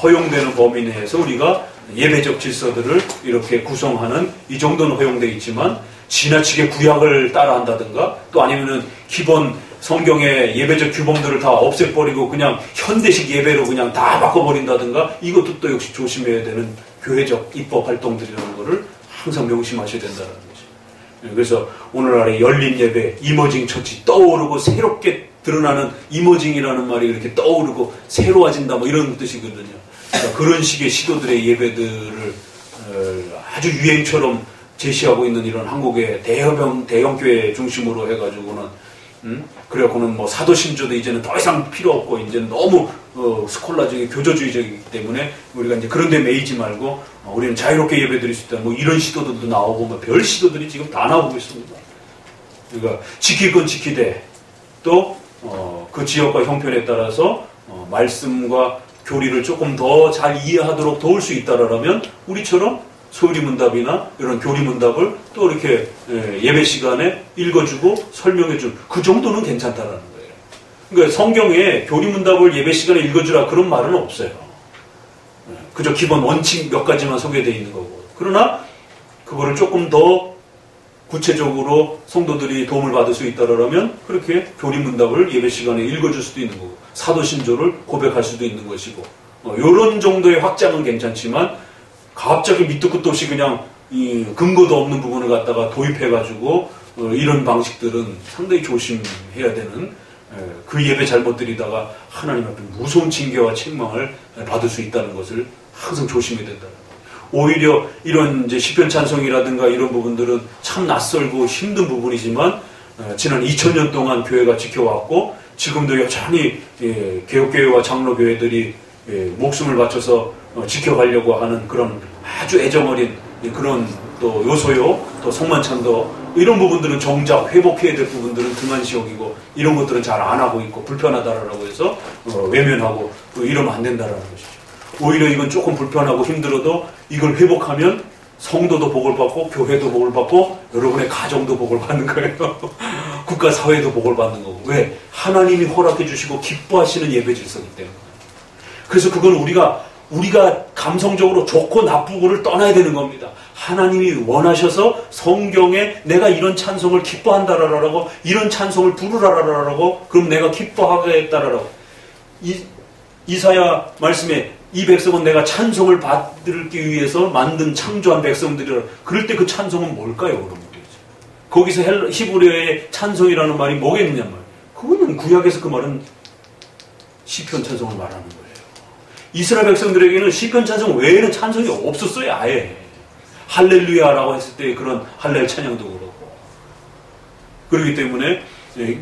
허용되는 범위 내에서 우리가 예배적 질서들을 이렇게 구성하는 이 정도는 허용되어 있지만 지나치게 구약을 따라한다든가 또 아니면은 기본 성경의 예배적 규범들을 다 없애버리고 그냥 현대식 예배로 그냥 다 바꿔버린다든가 이것도 또 역시 조심해야 되는 교회적 입법 활동들이라는 것을 항상 명심하셔야 된다는 거죠. 그래서 오늘날의 열린 예배, 이머징 처치 떠오르고 새롭게 드러나는 이머징이라는 말이 이렇게 떠오르고 새로워진다 뭐 이런 뜻이거든요. 그러니까 그런 식의 시도들의 예배들을 아주 유행처럼 제시하고 있는 이런 한국의 대형교회 중심으로 해가지고는 그래갖고는 뭐 사도신조도 이제는 더 이상 필요 없고 이제는 너무 스콜라적인 교조주의적이기 때문에 우리가 이제 그런 데 매이지 말고 우리는 자유롭게 예배 드릴 수 있다 뭐 이런 시도들도 나오고 뭐 별 시도들이 지금 다 나오고 있습니다. 그러니까 지킬 건 지키되 또 그 지역과 형편에 따라서 말씀과 교리를 조금 더 잘 이해하도록 도울 수 있다라면 우리처럼 소리문답이나 이런 교리문답을 또 이렇게 예배 시간에 읽어주고 설명해준 그 정도는 괜찮다라는 거예요. 그러니까 성경에 교리문답을 예배 시간에 읽어주라 그런 말은 없어요. 그저 기본 원칙 몇 가지만 소개되어 있는 거고. 그러나 그거를 조금 더 구체적으로 성도들이 도움을 받을 수 있다라면 그렇게 교리문답을 예배 시간에 읽어줄 수도 있는 거고 사도신조를 고백할 수도 있는 것이고 이런 정도의 확장은 괜찮지만 갑자기 밑도 끝도 없이 그냥 이 근거도 없는 부분을 갖다가 도입해가지고 이런 방식들은 상당히 조심해야 되는 그 예배 잘못 드리다가 하나님 앞에 무서운 징계와 책망을 받을 수 있다는 것을 항상 조심해야 된다. 오히려 이런 이제 시편 찬송이라든가 이런 부분들은 참 낯설고 힘든 부분이지만 지난 2000년 동안 교회가 지켜왔고 지금도 여전히 개혁교회와 장로교회들이 목숨을 바쳐서 지켜가려고 하는 그런 아주 애정어린 그런 또 요소요, 또 성만찬도 이런 부분들은 정작 회복해야 될 부분들은 등한시 여기고 이런 것들은 잘 안 하고 있고 불편하다라고 해서 외면하고 이러면 안 된다라는 것이죠. 오히려 이건 조금 불편하고 힘들어도 이걸 회복하면 성도도 복을 받고 교회도 복을 받고 여러분의 가정도 복을 받는 거예요. 국가 사회도 복을 받는 거고. 왜? 하나님이 허락해 주시고 기뻐하시는 예배 질서이기 때문에. 그래서 그건 우리가 감성적으로 좋고 나쁘고를 떠나야 되는 겁니다. 하나님이 원하셔서 성경에 내가 이런 찬송을 기뻐한다라고 이런 찬송을 부르라라고 그럼 내가 기뻐하겠다라고 이사야 말씀에 이 백성은 내가 찬송을 받기 위해서 만든 창조한 백성들이라. 그럴 때 그 찬송은 뭘까요, 여러분? 거기서 히브리어의 찬송이라는 말이 뭐겠느냐 말. 그거는 구약에서 그 말은 시편 찬송을 말하는 거예요. 이스라엘 백성들에게는 시편 찬송 외에는 찬송이 없었어요, 아예. 할렐루야라고 했을 때 그런 할렐 찬양도 그렇고. 그렇기 때문에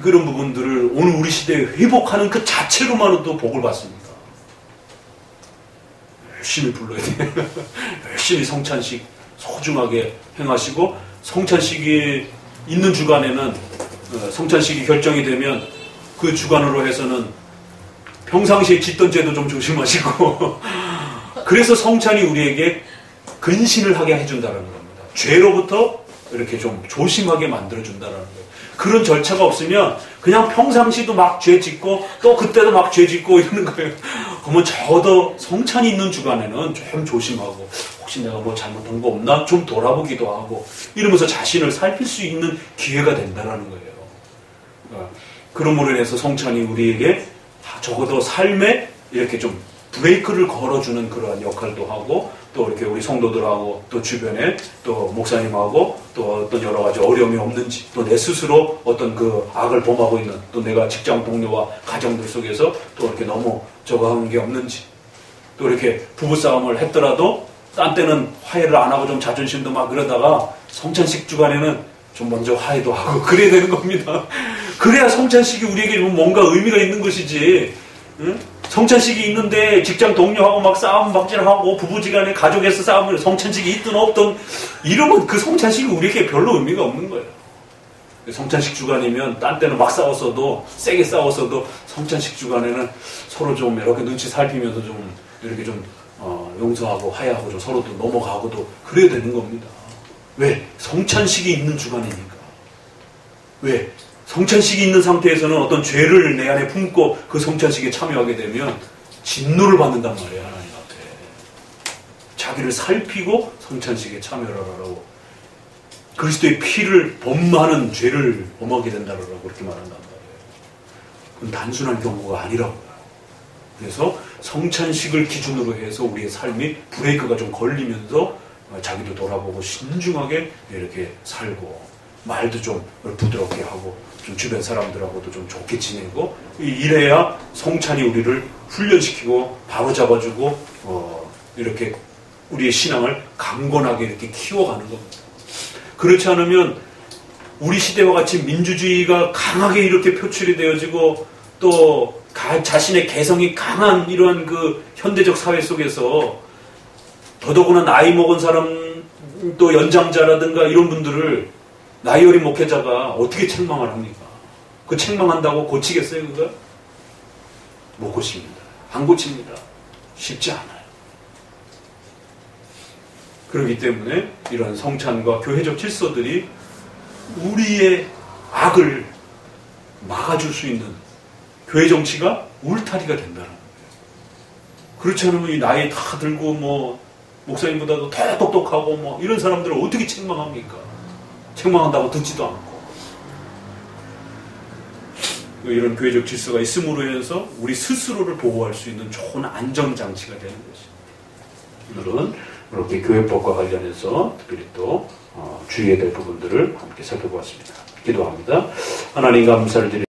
그런 부분들을 오늘 우리 시대에 회복하는 그 자체로만으로도 복을 받습니다. 열심히 불러야 돼요. 열심히 성찬식 소중하게 행하시고 성찬식이 있는 주간에는 성찬식이 결정이 되면 그 주간으로 해서는 평상시에 짓던 죄도 좀 조심하시고 그래서 성찬이 우리에게 근신을 하게 해준다는 겁니다. 죄로부터 이렇게 좀 조심하게 만들어준다는 거예요. 그런 절차가 없으면 그냥 평상시도 막 죄 짓고 또 그때도 막 죄 짓고 이러는 거예요. 그러면 적어도 성찬이 있는 주간에는 좀 조심하고 혹시 내가 뭐 잘못한 거 없나 좀 돌아보기도 하고 이러면서 자신을 살필 수 있는 기회가 된다는 거예요. 그러므로 인해서 성찬이 우리에게 적어도 삶에 이렇게 좀 브레이크를 걸어주는 그러한 역할도 하고 또 이렇게 우리 성도들하고 또 주변에 또 목사님하고 또 어떤 여러 가지 어려움이 없는지 또 내 스스로 어떤 그 악을 범하고 있는 또 내가 직장 동료와 가정들 속에서 또 이렇게 너무 저거 하는 게 없는지 또 이렇게 부부싸움을 했더라도 딴 때는 화해를 안 하고 좀 자존심도 막 그러다가 성찬식 주간에는 좀 먼저 화해도 하고 그래야 되는 겁니다. 그래야 성찬식이 우리에게 뭔가 의미가 있는 것이지. 응? 성찬식이 있는데 직장 동료하고 막 싸움 박질하고 부부지간에 가족에서 싸움을 성찬식이 있든 없든 이러면 그 성찬식이 우리에게 별로 의미가 없는 거예요. 성찬식 주간이면 딴 때는 막 싸웠어도 세게 싸웠어도 성찬식 주간에는 서로 좀 이렇게 눈치 살피면서 좀 이렇게 좀 용서하고 화해하고 좀 서로도 넘어가고도 그래야 되는 겁니다. 왜? 성찬식이 있는 주간이니까. 왜? 성찬식이 있는 상태에서는 어떤 죄를 내 안에 품고 그 성찬식에 참여하게 되면 진노를 받는단 말이에요, 하나님 앞에. 자기를 살피고 성찬식에 참여를 하라고. 그리스도의 피를 범하는 죄를 범하게 된다라고 그렇게 말한단 말이에요. 그건 단순한 경고가 아니라고요. 그래서 성찬식을 기준으로 해서 우리의 삶이 브레이크가 좀 걸리면서 자기도 돌아보고 신중하게 이렇게 살고 말도 좀 부드럽게 하고 좀 주변 사람들하고도 좀 좋게 지내고 이래야 성찬이 우리를 훈련시키고 바로잡아주고 이렇게 우리의 신앙을 강건하게 이렇게 키워가는 겁니다. 그렇지 않으면 우리 시대와 같이 민주주의가 강하게 이렇게 표출이 되어지고 또 자신의 개성이 강한 이러한 그 현대적 사회 속에서 더더구나 나이 먹은 사람 또 연장자라든가 이런 분들을 나이 어린 목회자가 어떻게 책망을 합니까? 그 책망한다고 고치겠어요, 그거? 못 고칩니다. 안 고칩니다. 쉽지 않아요. 그렇기 때문에 이런 성찬과 교회적 질서들이 우리의 악을 막아줄 수 있는 교회 정치가 울타리가 된다는 거예요. 그렇지 않으면 이 나이 다 들고 뭐 목사님보다도 더 똑똑하고 뭐 이런 사람들을 어떻게 책망합니까? 책망한다고 듣지도 않고. 이런 교회적 질서가 있음으로 인해서 우리 스스로를 보호할 수 있는 좋은 안전장치가 되는 것입니다. 오늘은 이렇게 교회법과 관련해서 특별히 또 주의해야 될 부분들을 함께 살펴보았습니다. 기도합니다. 하나님 감사를 드립니다.